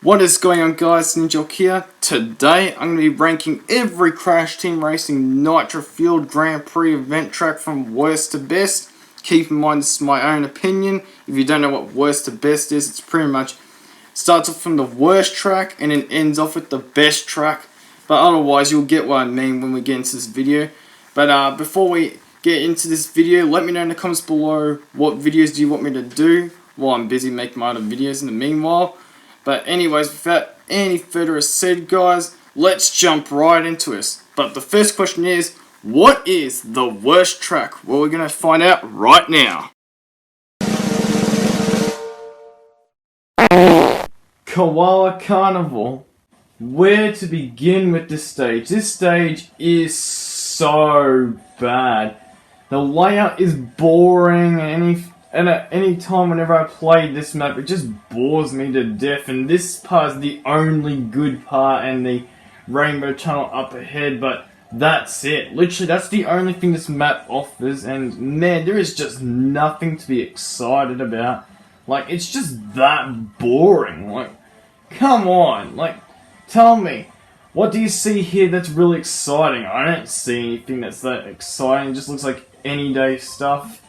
What is going on, guys? N1njaHawk here. Today I'm going to be ranking every Crash Team Racing Nitro Field Grand Prix event track from worst to best. Keep in mind this is my own opinion. If you don't know what worst to best is, it's pretty much starts off from the worst track and then ends off with the best track. But otherwise you'll get what I mean when we get into this video. But before we get into this video, let me know in the comments below what videos do you want me to do while I'm busy making my other videos in the meanwhile. But anyways, without any further said, guys, let's jump right into this. But the first question is, what is the worst track? Well, we're going to find out right now. Koala Carnival. Where to begin with this stage? This stage is so bad. The layout is boring, and at any time whenever I play this map, it just bores me to death. And this part is the only good part, and the rainbow tunnel up ahead, but that's it. Literally, that's the only thing this map offers, and man, there is just nothing to be excited about. Like, it's just that boring. Like, come on. Like, tell me, what do you see here that's really exciting? I don't see anything that's that exciting. It just looks like any day stuff.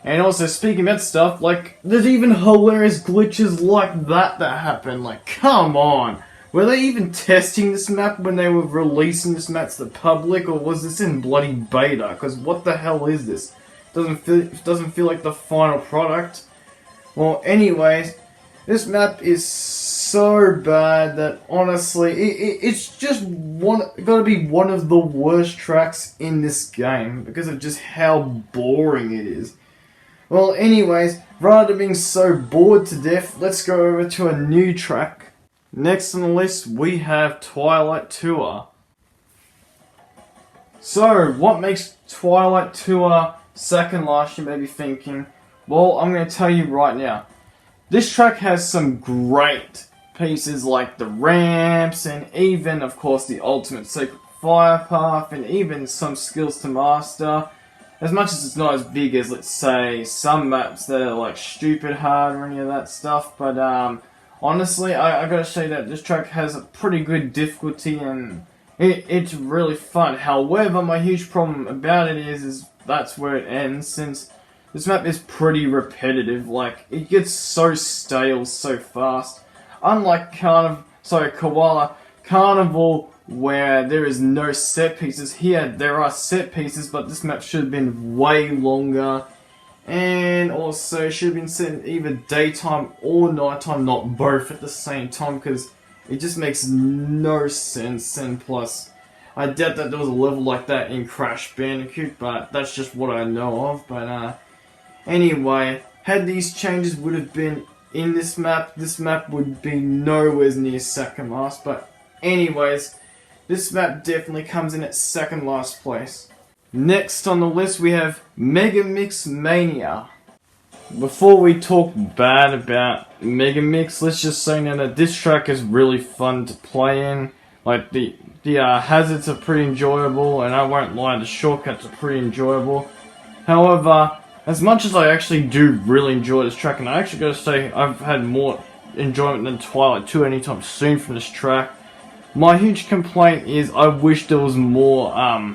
And also, speaking about stuff, like, there's even hilarious glitches like that happen. Like, come on. Were they even testing this map when they were releasing this map to the public, or was this in bloody beta? Because what the hell is this? It doesn't feel like the final product. Well, anyways, this map is so bad that honestly, it's just gotta be one of the worst tracks in this game because of just how boring it is. Well, anyways, rather than being so bored to death, let's go over to a new track. Next on the list, we have Twilight Tour. So, what makes Twilight Tour second last, you may be thinking? Well, I'm going to tell you right now. This track has some great pieces like the ramps, and even, of course, the ultimate secret fire path, and even some skills to master. As much as it's not as big as, let's say, some maps that are like stupid hard or any of that stuff, but honestly, I gotta say that this track has a pretty good difficulty and it's really fun. However, my huge problem about it is that's where it ends, since this map is pretty repetitive. Like, it gets so stale so fast. Unlike Koala Carnival, where there is no set pieces. Here there are set pieces, but this map should have been way longer, and also should have been set in either daytime or nighttime, not both at the same time, because it just makes no sense. And plus, I doubt that there was a level like that in Crash Bandicoot, but that's just what I know of. But anyway, had these changes would have been in this map would be nowhere near second last. But anyways, this map definitely comes in at second last place. Next on the list we have Megamix Mania. Before we talk bad about Megamix, let's just say now that this track is really fun to play in. Like, the hazards are pretty enjoyable, and I won't lie, the shortcuts are pretty enjoyable. However, as much as I actually do really enjoy this track, and I actually gotta say I've had more enjoyment than Twilight Tour anytime soon from this track, my huge complaint is I wish there was more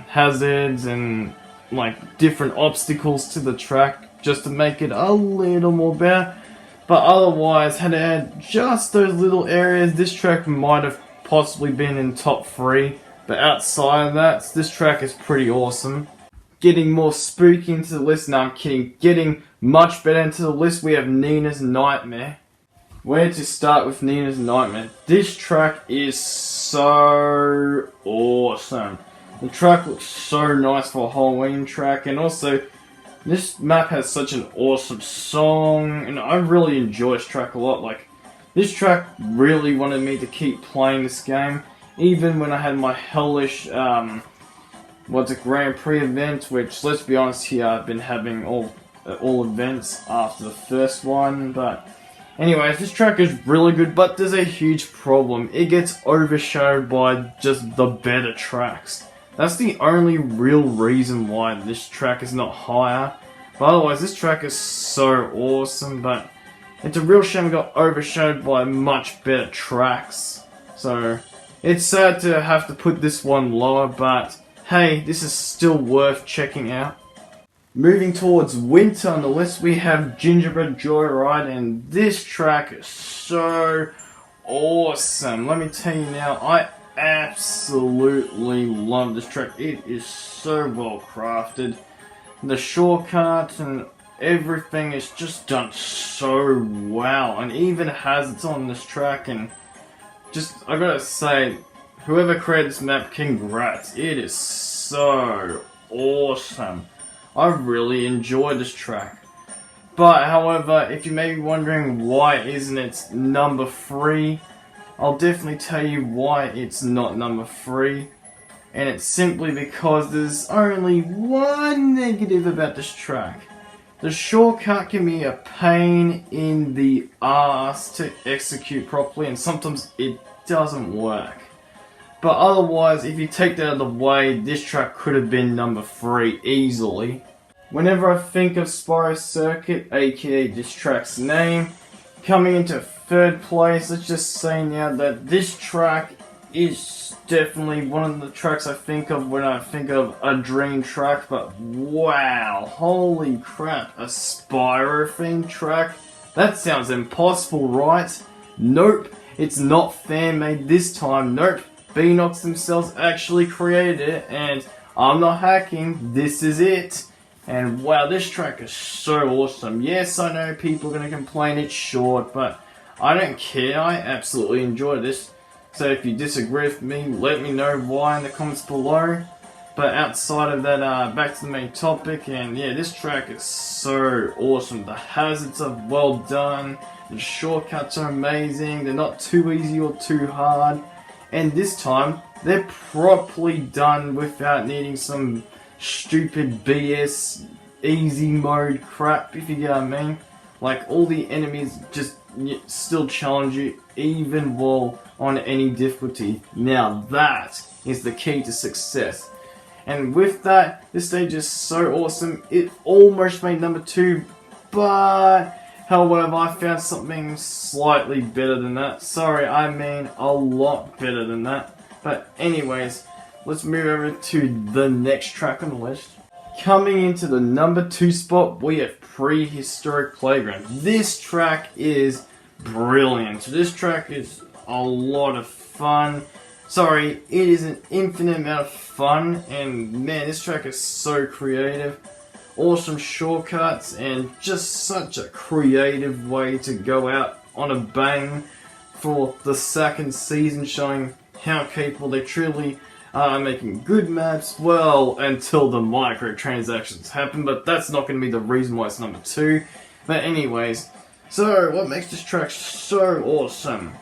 hazards and like different obstacles to the track just to make it a little more better. But otherwise, had it had just those little areas, this track might have possibly been in top 3. But outside of that, this track is pretty awesome. Getting more spooky into the list, no, I'm kidding. Getting much better into the list, we have Nina's Nightmare. Where to start with Nina's Nightmare? This track is so awesome. The track looks so nice for a Halloween track, and also this map has such an awesome song, and I really enjoy this track a lot. Like, this track really wanted me to keep playing this game, even when I had my hellish Grand Prix event, which, let's be honest here, I've been having all events after the first one. But anyways, this track is really good, but there's a huge problem. It gets overshadowed by just the better tracks. That's the only real reason why this track is not higher. But otherwise, this track is so awesome. But It's a real shame it got overshadowed by much better tracks. So, it's sad to have to put this one lower, but hey, this is still worth checking out. Moving towards winter on the list, we have Gingerbread Joyride, and this track is so awesome. Let me tell you now, I absolutely love this track. It is so well crafted. The shortcuts and everything is just done so well, and even hazards on this track, and just, I gotta say, whoever created this map, congrats. It is so awesome. I really enjoyed this track. But, however, if you may be wondering why isn't it number 3, I'll definitely tell you why it's not number 3. And it's simply because there's only one negative about this track. The shortcut can be a pain in the ass to execute properly, and sometimes it doesn't work. But otherwise, if you take that out of the way, this track could have been number 3 easily. Whenever I think of Spyro Circuit, aka this track's name, coming into 3rd place, let's just say now that this track is definitely one of the tracks I think of when I think of a dream track. But wow, holy crap, a Spyro themed track? That sounds impossible, right? Nope, it's not fan made this time. Nope, Beanox themselves actually created it, and I'm not hacking, this is it. And wow, this track is so awesome. Yes, I know people are going to complain it's short, but I don't care, I absolutely enjoy this. So if you disagree with me, let me know why in the comments below. But outside of that, back to the main topic, and yeah, this track is so awesome. The hazards are well done, the shortcuts are amazing, they're not too easy or too hard. And this time, they're properly done without needing some stupid BS easy mode crap, if you get what I mean. Like, all the enemies just still challenge you, even while on any difficulty. Now that is the key to success. And with that, this stage is so awesome. It almost made number 2, but however, I found something slightly better than that. Sorry, I mean a lot better than that. But anyways, let's move over to the next track on the list. Coming into the number 2 spot, we have Prehistoric Playground. This track is brilliant. This track is a lot of fun. Sorry, it is an infinite amount of fun, and man, this track is so creative. Awesome shortcuts, and just such a creative way to go out on a bang for the 2nd season, showing how capable they truly are making good maps, well, until the microtransactions happen, but that's not going to be the reason why it's number 2. But anyways, so what makes this track so awesome?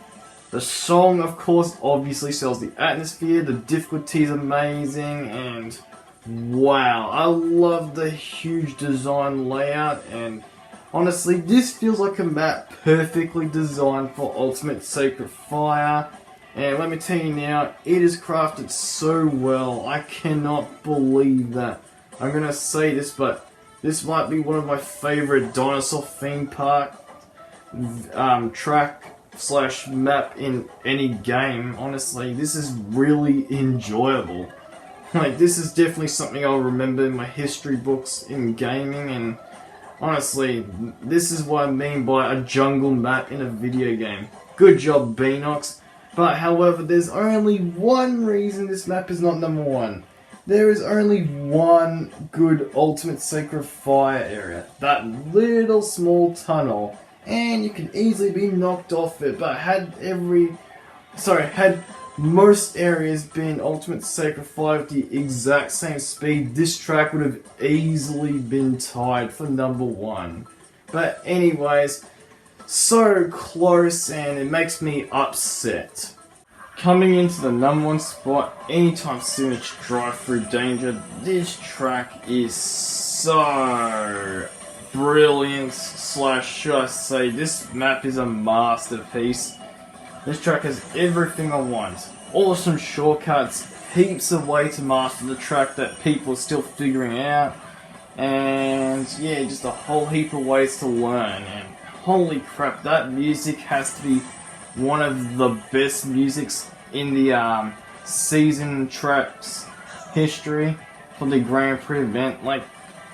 The song, of course, obviously sells the atmosphere, the difficulty is amazing, and wow, I love the huge design layout, and honestly, this feels like a map perfectly designed for Ultimate Sacred Fire. And let me tell you now, it is crafted so well. I cannot believe that. I'm gonna say this, but this might be one of my favorite dinosaur theme park track / map in any game. Honestly, this is really enjoyable. Like, this is definitely something I'll remember in my history books in gaming, and honestly, this is what I mean by a jungle map in a video game. Good job, Beanox. But however, there's only one reason this map is not number 1. There is only one good Ultimate Sacred Fire area. That little small tunnel. And you can easily be knocked off it. But had most areas been Ultimate Sacred Fire with the exact same speed, this track would have easily been tied for number 1. But anyways, so close, and it makes me upset. Coming into the number 1 spot, anytime soon it's drive-through danger. This track is so brilliant, / should I say, this map is a masterpiece. This track has everything I want. Awesome shortcuts, heaps of ways to master the track that people are still figuring out, and yeah, just a whole heap of ways to learn. And holy crap, that music has to be one of the best musics in the season tracks history for the Grand Prix event. Like,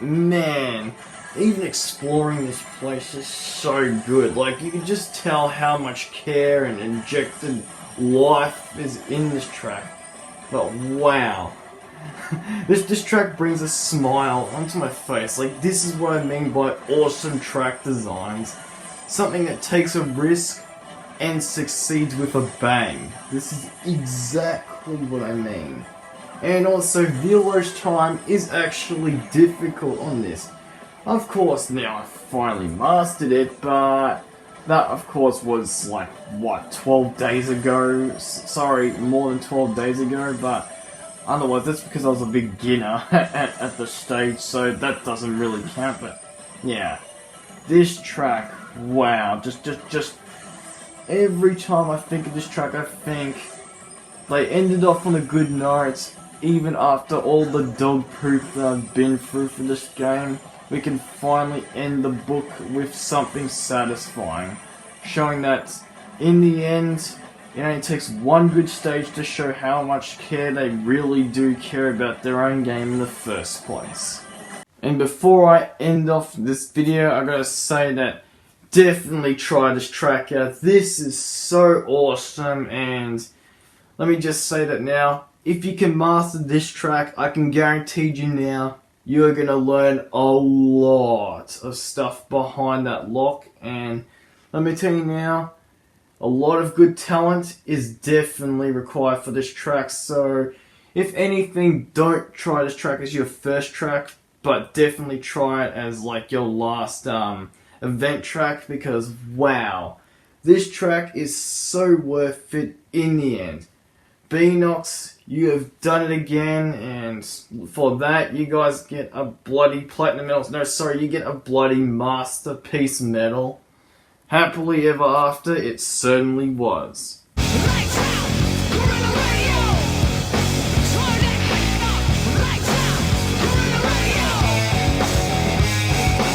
man, even exploring this place is so good. Like, you can just tell how much care and injected life is in this track. But wow. This track brings a smile onto my face. Like, this is what I mean by awesome track designs. Something that takes a risk and succeeds with a bang. This is exactly what I mean. And also, Velo's time is actually difficult on this. Of course, now I finally mastered it, but that of course was like, what, 12 days ago? Sorry, more than 12 days ago, but otherwise that's because I was a beginner at the stage, so that doesn't really count. But yeah, this track, wow, just every time I think of this track, I think they ended off on a good note. Even after all the dog poop that I've been through for this game, we can finally end the book with something satisfying, showing that in the end, it only takes one good stage to show how much care they really do care about their own game in the first place. And before I end off this video, I gotta say that definitely try this track out. This is so awesome, and let me just say that now, if you can master this track, I can guarantee you now, you're gonna learn a lot of stuff behind that lock. And let me tell you now, a lot of good talent is definitely required for this track. So if anything, don't try this track as your first track, but definitely try it as like your last event track, because wow, this track is so worth it in the end. Beanox, you have done it again, and for that you guys get a bloody platinum medal. No, sorry, you get a bloody masterpiece medal. Happily ever after, it certainly was.